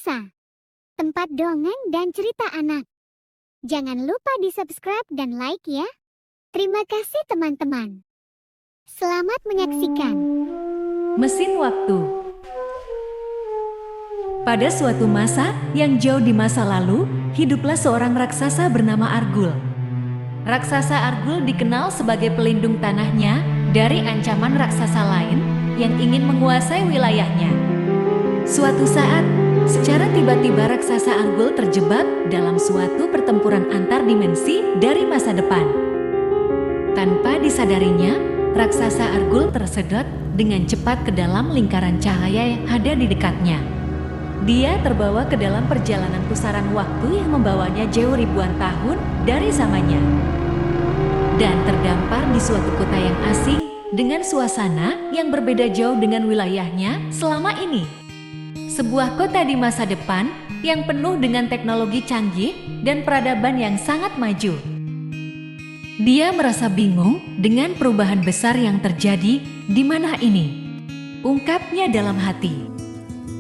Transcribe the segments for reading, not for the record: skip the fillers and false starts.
Alisa, tempat dongeng dan cerita anak. Jangan lupa di-subscribe dan like ya. Terima kasih teman-teman. Selamat menyaksikan. Mesin Waktu. Pada suatu masa yang jauh di masa lalu, hiduplah seorang raksasa bernama Argul. Raksasa Argul dikenal sebagai pelindung tanahnya dari ancaman raksasa lain yang ingin menguasai wilayahnya. Suatu saat, secara tiba-tiba raksasa Argul terjebak dalam suatu pertempuran antar dimensi dari masa depan. Tanpa disadarinya, raksasa Argul tersedot dengan cepat ke dalam lingkaran cahaya yang ada di dekatnya. Dia terbawa ke dalam perjalanan pusaran waktu yang membawanya jauh ribuan tahun dari zamannya. Dan terdampar di suatu kota yang asing dengan suasana yang berbeda jauh dengan wilayahnya selama ini. Sebuah kota di masa depan yang penuh dengan teknologi canggih dan peradaban yang sangat maju. Dia merasa bingung dengan perubahan besar yang terjadi di mana ini, ungkapnya dalam hati.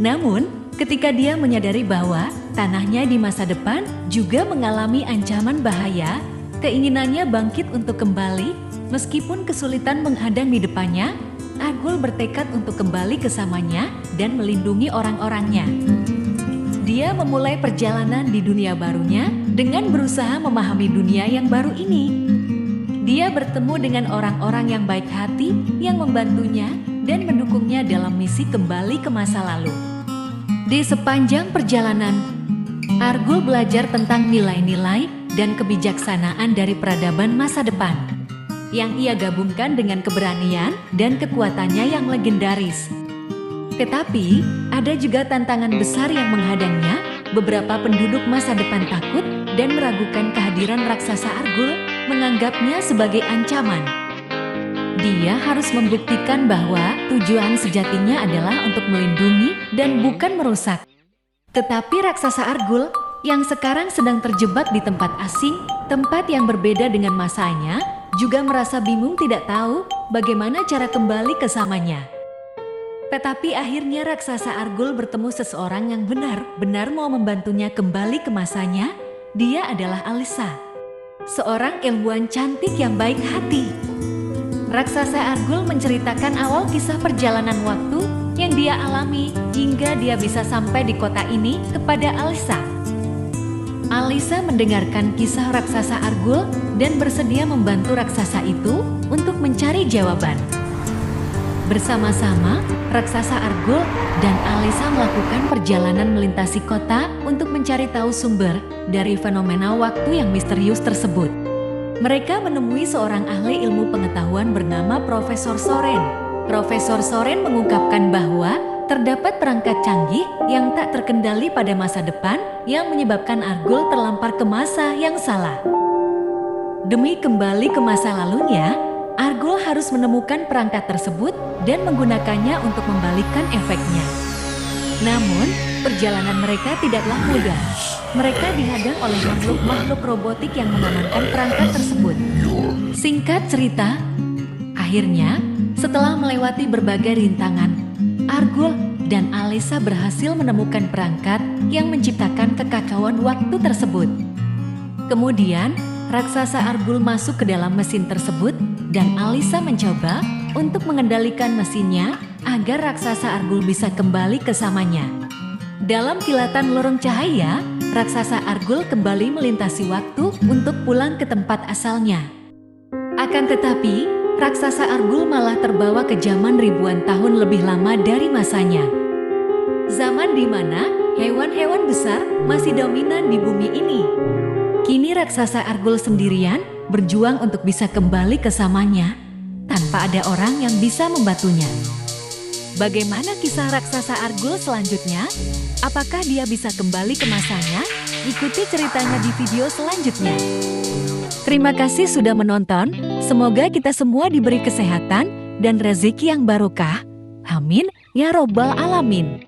Namun, ketika dia menyadari bahwa tanahnya di masa depan juga mengalami ancaman bahaya, keinginannya bangkit untuk kembali, meskipun kesulitan menghadang di depannya. Argul bertekad untuk kembali ke zamannya dan melindungi orang-orangnya. Dia memulai perjalanan di dunia barunya dengan berusaha memahami dunia yang baru ini. Dia bertemu dengan orang-orang yang baik hati yang membantunya dan mendukungnya dalam misi kembali ke masa lalu. Di sepanjang perjalanan, Argul belajar tentang nilai-nilai dan kebijaksanaan dari peradaban masa depan yang ia gabungkan dengan keberanian dan kekuatannya yang legendaris. Tetapi, ada juga tantangan besar yang menghadangnya. Beberapa penduduk masa depan takut dan meragukan kehadiran raksasa Argul, menganggapnya sebagai ancaman. Dia harus membuktikan bahwa tujuan sejatinya adalah untuk melindungi dan bukan merusak. Tetapi raksasa Argul yang sekarang sedang terjebak di tempat asing, tempat yang berbeda dengan masanya, juga merasa bingung tidak tahu bagaimana cara kembali ke zamannya. Tetapi akhirnya raksasa Argul bertemu seseorang yang benar-benar mau membantunya kembali ke masanya. Dia adalah Alisa, seorang ilmuwan cantik yang baik hati. Raksasa Argul menceritakan awal kisah perjalanan waktu yang dia alami hingga dia bisa sampai di kota ini kepada Alisa. Alisa mendengarkan kisah raksasa Argul dan bersedia membantu raksasa itu untuk mencari jawaban. Bersama-sama, raksasa Argul dan Alisa melakukan perjalanan melintasi kota untuk mencari tahu sumber dari fenomena waktu yang misterius tersebut. Mereka menemui seorang ahli ilmu pengetahuan bernama Profesor Soren. Profesor Soren mengungkapkan bahwa terdapat perangkat canggih yang tak terkendali pada masa depan yang menyebabkan Argul terlampar ke masa yang salah. Demi kembali ke masa lalunya, Argul harus menemukan perangkat tersebut dan menggunakannya untuk membalikkan efeknya. Namun, perjalanan mereka tidaklah mudah. Mereka dihadang oleh makhluk-makhluk robotik yang mengamankan perangkat tersebut. Singkat cerita, akhirnya, setelah melewati berbagai rintangan, Argul dan Alisa berhasil menemukan perangkat yang menciptakan kekacauan waktu tersebut. Kemudian, raksasa Argul masuk ke dalam mesin tersebut dan Alisa mencoba untuk mengendalikan mesinnya agar raksasa Argul bisa kembali ke zamannya. Dalam kilatan lorong cahaya, raksasa Argul kembali melintasi waktu untuk pulang ke tempat asalnya. Akan tetapi, raksasa Argul malah terbawa ke zaman ribuan tahun lebih lama dari masanya. Zaman di mana hewan-hewan besar masih dominan di bumi ini. Kini raksasa Argul sendirian berjuang untuk bisa kembali ke zamannya tanpa ada orang yang bisa membantunya. Bagaimana kisah raksasa Argul selanjutnya? Apakah dia bisa kembali ke masanya? Ikuti ceritanya di video selanjutnya. Terima kasih sudah menonton. Semoga kita semua diberi kesehatan dan rezeki yang barokah. Amin ya robbal alamin.